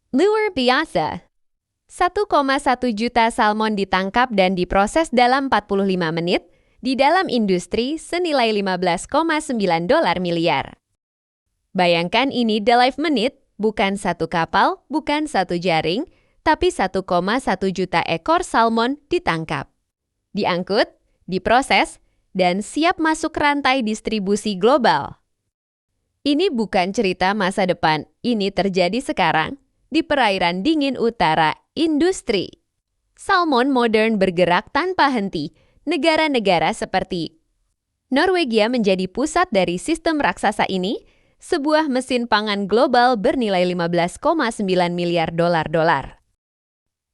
Luar biasa. 1,1 juta salmon ditangkap dan diproses dalam 45 menit di dalam industri senilai 15,9 dolar miliar. Bayangkan ini dalam menit, bukan satu kapal, bukan satu jaring, tapi 1,1 juta ekor salmon ditangkap, diangkut, diproses, dan siap masuk rantai distribusi global. Ini bukan cerita masa depan, ini terjadi sekarang di perairan dingin utara industri. Salmon modern bergerak tanpa henti. Negara-negara seperti Norwegia menjadi pusat dari sistem raksasa ini, sebuah mesin pangan global bernilai 15,9 miliar dolar.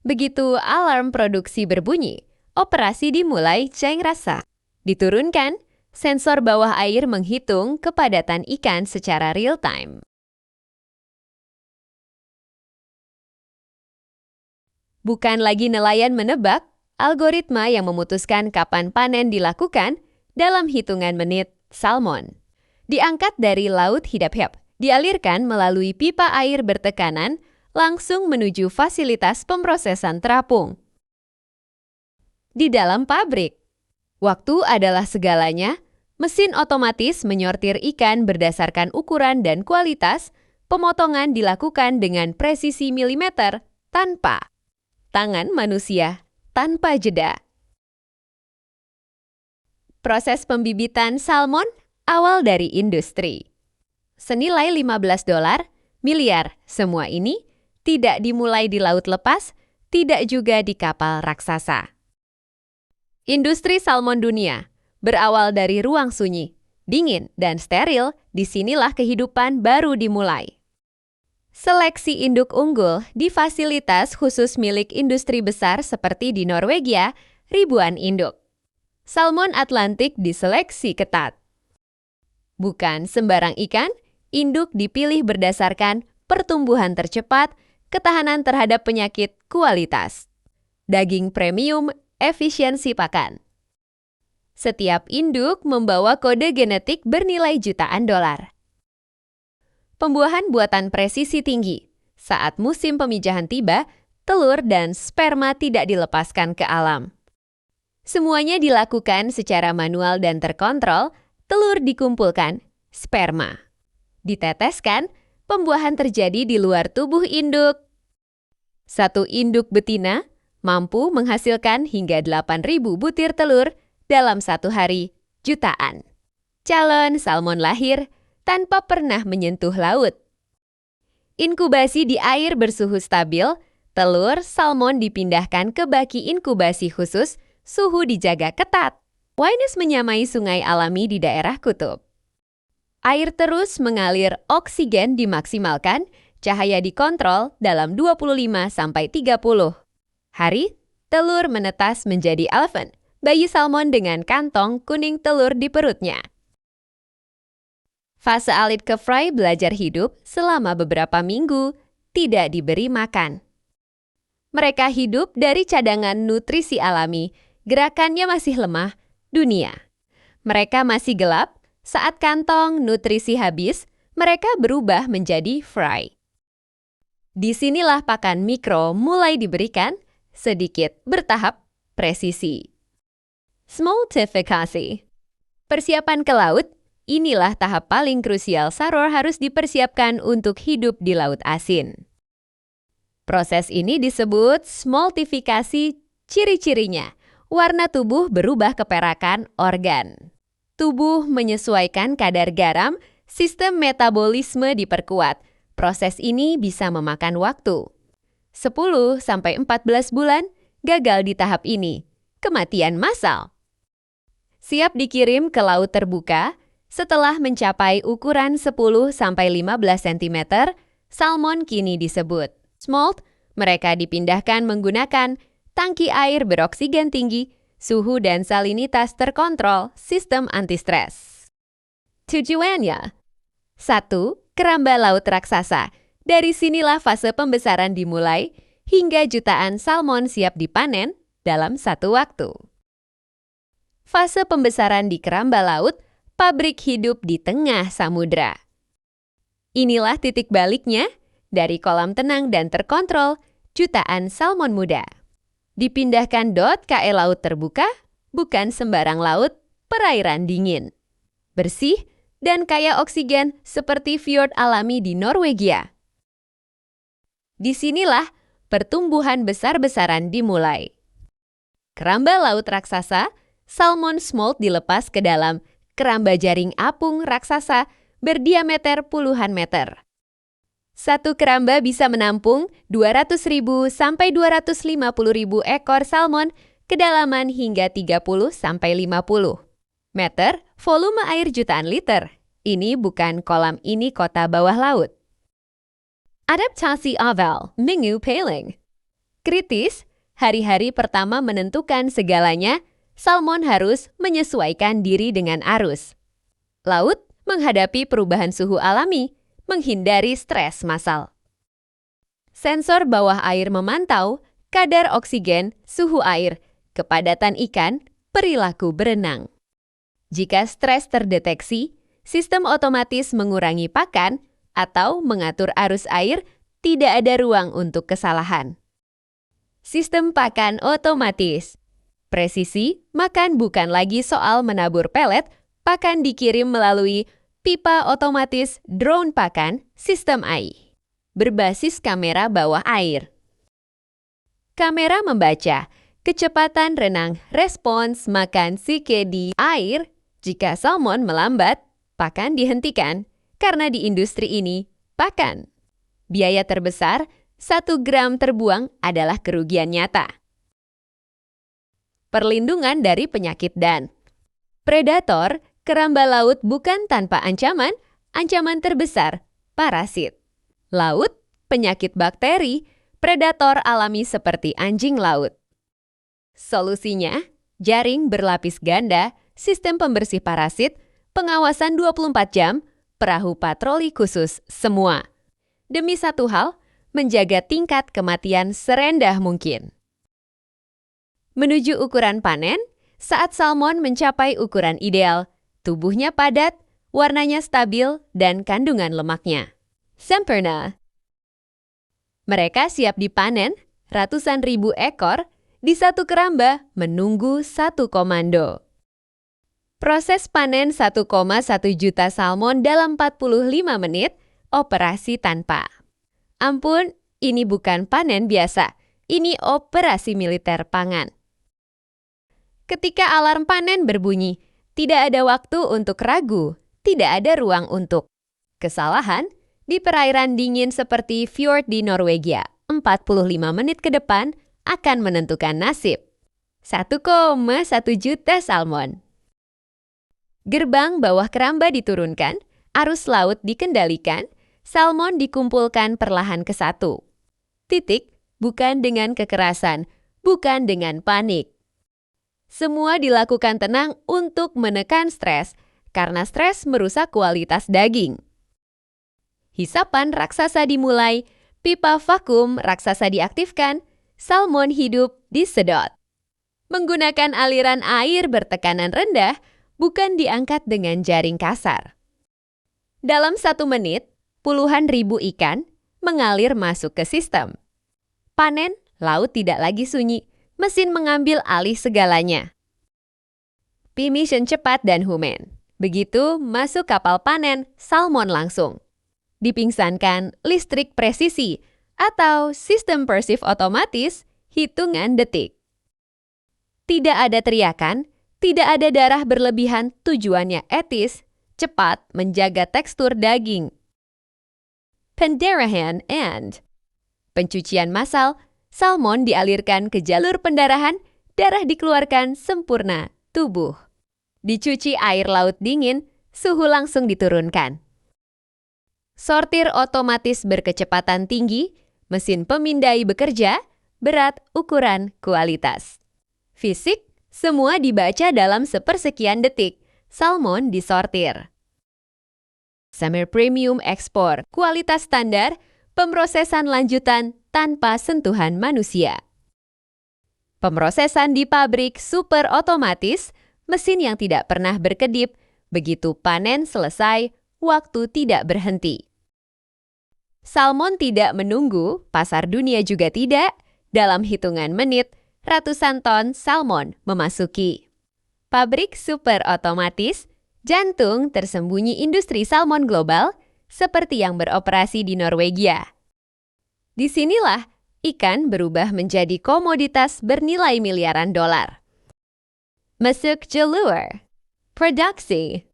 Begitu alarm produksi berbunyi, operasi dimulai ceng rasa. Diturunkan, sensor bawah air menghitung kepadatan ikan secara real-time. Bukan lagi nelayan menebak, algoritma yang memutuskan kapan panen dilakukan dalam hitungan menit salmon. Diangkat dari laut Hidap-Hep, dialirkan melalui pipa air bertekanan langsung menuju fasilitas pemrosesan terapung. Di dalam pabrik, waktu adalah segalanya. Mesin otomatis menyortir ikan berdasarkan ukuran dan kualitas. Pemotongan dilakukan dengan presisi milimeter tanpa tangan manusia, tanpa jeda. Proses pembibitan salmon awal dari industri. Senilai 15 dolar miliar, semua ini tidak dimulai di laut lepas, tidak juga di kapal raksasa. Industri salmon dunia berawal dari ruang sunyi, dingin, dan steril, disinilah kehidupan baru dimulai. Seleksi induk unggul di fasilitas khusus milik industri besar seperti di Norwegia, ribuan induk. Salmon Atlantik diseleksi ketat. Bukan sembarang ikan, induk dipilih berdasarkan pertumbuhan tercepat, ketahanan terhadap penyakit, kualitas. Daging premium, efisiensi pakan. Setiap induk membawa kode genetik bernilai jutaan dolar. Pembuahan buatan presisi tinggi. Saat musim pemijahan tiba, telur dan sperma tidak dilepaskan ke alam. Semuanya dilakukan secara manual dan terkontrol. Telur dikumpulkan, sperma diteteskan, pembuahan terjadi di luar tubuh induk. Satu induk betina mampu menghasilkan hingga 8.000 butir telur dalam satu hari, jutaan. Calon salmon lahir tanpa pernah menyentuh laut. Inkubasi di air bersuhu stabil, telur salmon dipindahkan ke baki inkubasi khusus, suhu dijaga ketat. Wines menyamai sungai alami di daerah kutub. Air terus mengalir, oksigen dimaksimalkan, cahaya dikontrol dalam 25-30 hari, telur menetas menjadi elephant, bayi salmon dengan kantong kuning telur di perutnya. Fase Alit ke Fry belajar hidup selama beberapa minggu, tidak diberi makan. Mereka hidup dari cadangan nutrisi alami, gerakannya masih lemah, dunia. Mereka masih gelap, saat kantong nutrisi habis, mereka berubah menjadi fry. Disinilah pakan mikro mulai diberikan, sedikit bertahap, presisi. Smoltifikasi. Persiapan ke laut. Inilah tahap paling krusial saror harus dipersiapkan untuk hidup di laut asin. Proses ini disebut smoltifikasi. Ciri-cirinya, warna tubuh berubah keperakan organ. Tubuh menyesuaikan kadar garam, sistem metabolisme diperkuat. Proses ini bisa memakan waktu. 10-14 bulan gagal di tahap ini. Kematian massal. Siap dikirim ke laut terbuka. Setelah mencapai ukuran 10-15 cm, salmon kini disebut smolt. Mereka dipindahkan menggunakan tangki air beroksigen tinggi, suhu dan salinitas terkontrol, sistem anti-stres. Tujuannya 1. Keramba laut raksasa. Dari sinilah fase pembesaran dimulai hingga jutaan salmon siap dipanen dalam satu waktu. Fase pembesaran di keramba laut, pabrik hidup di tengah samudra. Inilah titik baliknya, dari kolam tenang dan terkontrol jutaan salmon muda. Dipindahkan ke laut terbuka, bukan sembarang laut, perairan dingin. Bersih dan kaya oksigen seperti fjord alami di Norwegia. Disinilah pertumbuhan besar-besaran dimulai. Keramba laut raksasa, salmon smolt dilepas ke dalam keramba jaring apung raksasa berdiameter puluhan meter. Satu keramba bisa menampung 200.000 sampai 250.000 ekor salmon kedalaman hingga 30 sampai 50 meter, volume air jutaan liter. Ini bukan kolam, ini kota bawah laut. Adaptasi awal, minggu paling. Kritis, hari-hari pertama menentukan segalanya, salmon harus menyesuaikan diri dengan arus. Laut menghadapi perubahan suhu alami, menghindari stres massal. Sensor bawah air memantau kadar oksigen, suhu air, kepadatan ikan, perilaku berenang. Jika stres terdeteksi, sistem otomatis mengurangi pakan atau mengatur arus air, tidak ada ruang untuk kesalahan. Sistem pakan otomatis. Presisi, makan bukan lagi soal menabur pelet, pakan dikirim melalui pipa otomatis drone pakan sistem AI. Berbasis kamera bawah air. Kamera membaca kecepatan renang, respons makan Sike di air. Jika salmon melambat, pakan dihentikan. Karena di industri ini, pakan. Biaya terbesar, 1 gram terbuang adalah kerugian nyata. Perlindungan dari penyakit dan predator, keramba laut bukan tanpa ancaman, ancaman terbesar, parasit. Laut, penyakit bakteri, predator alami seperti anjing laut. Solusinya, jaring berlapis ganda, sistem pembersih parasit, pengawasan 24 jam, perahu patroli khusus, semua. Demi satu hal, menjaga tingkat kematian serendah mungkin. Menuju ukuran panen, saat salmon mencapai ukuran ideal, tubuhnya padat, warnanya stabil, dan kandungan lemaknya sempurna. Mereka siap dipanen, ratusan ribu ekor, di satu keramba menunggu satu komando. Proses panen 1,1 juta salmon dalam 45 menit, operasi tanpa. Ampun, ini bukan panen biasa, ini operasi militer pangan. Ketika alarm panen berbunyi, tidak ada waktu untuk ragu, tidak ada ruang untuk kesalahan. Di perairan dingin seperti fjord di Norwegia, 45 menit ke depan akan menentukan nasib. 1,1 juta salmon. Gerbang bawah keramba diturunkan, arus laut dikendalikan, salmon dikumpulkan perlahan ke satu. Titik, bukan dengan kekerasan, bukan dengan panik. Semua dilakukan tenang untuk menekan stres, karena stres merusak kualitas daging. Hisapan raksasa dimulai, pipa vakum raksasa diaktifkan, salmon hidup disedot. Menggunakan aliran air bertekanan rendah, bukan diangkat dengan jaring kasar. Dalam 1 menit, puluhan ribu ikan mengalir masuk ke sistem. Panen, laut tidak lagi sunyi, mesin mengambil alih segalanya. Mission cepat dan human. Begitu masuk kapal panen, salmon langsung dipingsankan listrik presisi atau sistem persif otomatis hitungan detik. Tidak ada teriakan, tidak ada darah berlebihan, tujuannya etis, cepat menjaga tekstur daging. Pendarahan and pencucian massal, salmon dialirkan ke jalur pendarahan, darah dikeluarkan sempurna, tubuh. Dicuci air laut dingin, suhu langsung diturunkan. Sortir otomatis berkecepatan tinggi, mesin pemindai bekerja, berat, ukuran, kualitas. Fisik, semua dibaca dalam sepersekian detik, salmon disortir. Semi Premium Ekspor, kualitas standar, pemrosesan lanjutan tanpa sentuhan manusia. Pemrosesan di pabrik super otomatis, mesin yang tidak pernah berkedip, begitu panen selesai, waktu tidak berhenti. Salmon tidak menunggu, pasar dunia juga tidak. Dalam hitungan menit, ratusan ton salmon memasuki pabrik super otomatis, jantung tersembunyi industri salmon global, seperti yang beroperasi di Norwegia. Disinilah ikan berubah menjadi komoditas bernilai miliaran dolar. Masuk jalur produksi.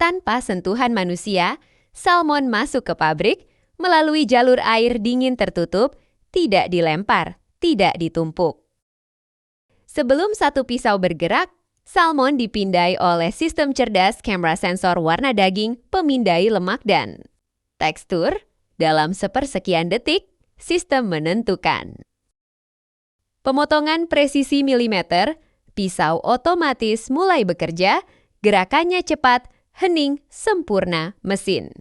Tanpa sentuhan manusia, salmon masuk ke pabrik melalui jalur air dingin tertutup, tidak dilempar, tidak ditumpuk. Sebelum satu pisau bergerak, salmon dipindai oleh sistem cerdas kamera sensor warna daging, pemindai lemak dan tekstur. Dalam sepersekian detik, sistem menentukan. Pemotongan presisi milimeter, pisau otomatis mulai bekerja, gerakannya cepat, hening, sempurna, mesin.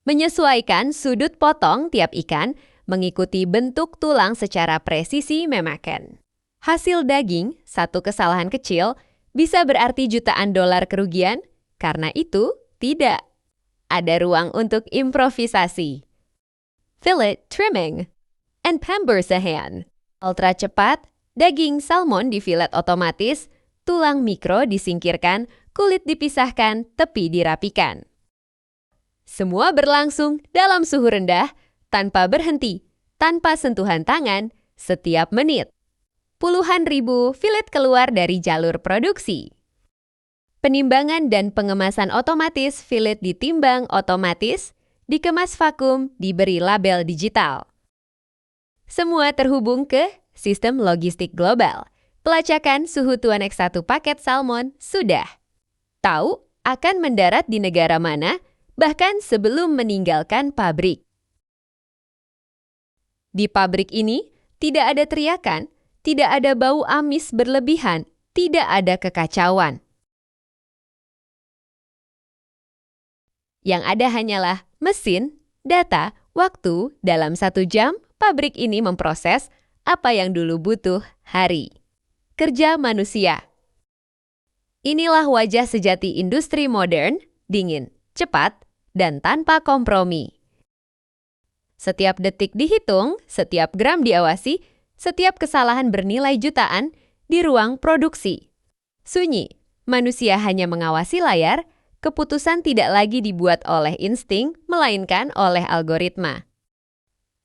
Menyesuaikan sudut potong tiap ikan, mengikuti bentuk tulang secara presisi memakan. Hasil daging, satu kesalahan kecil, bisa berarti jutaan dolar kerugian, karena itu tidak ada ruang untuk improvisasi. Fillet trimming and pembersihan. Ultra cepat, daging salmon difilet otomatis, tulang mikro disingkirkan, kulit dipisahkan, tepi dirapikan. Semua berlangsung dalam suhu rendah, tanpa berhenti, tanpa sentuhan tangan, setiap menit. Puluhan ribu filet keluar dari jalur produksi. Penimbangan dan pengemasan otomatis, filet ditimbang otomatis, dikemas vakum, diberi label digital. Semua terhubung ke sistem logistik global. Pelacakan suhu Tuan X1 paket salmon sudah. Tahu akan mendarat di negara mana, bahkan sebelum meninggalkan pabrik. Di pabrik ini tidak ada teriakan, tidak ada bau amis berlebihan, tidak ada kekacauan. Yang ada hanyalah mesin, data, waktu. Dalam 1 jam, pabrik ini memproses apa yang dulu butuh hari. Kerja manusia. Inilah wajah sejati industri modern, dingin, cepat, dan tanpa kompromi. Setiap detik dihitung, setiap gram diawasi, setiap kesalahan bernilai jutaan di ruang produksi. Sunyi, manusia hanya mengawasi layar, keputusan tidak lagi dibuat oleh insting, melainkan oleh algoritma.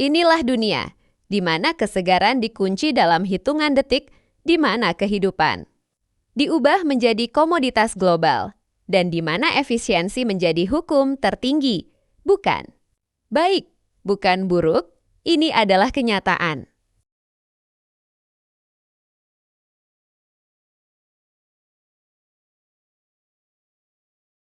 Inilah dunia, di mana kesegaran dikunci dalam hitungan detik, di mana kehidupan diubah menjadi komoditas global, dan di mana efisiensi menjadi hukum tertinggi. Bukan baik, bukan buruk, ini adalah kenyataan.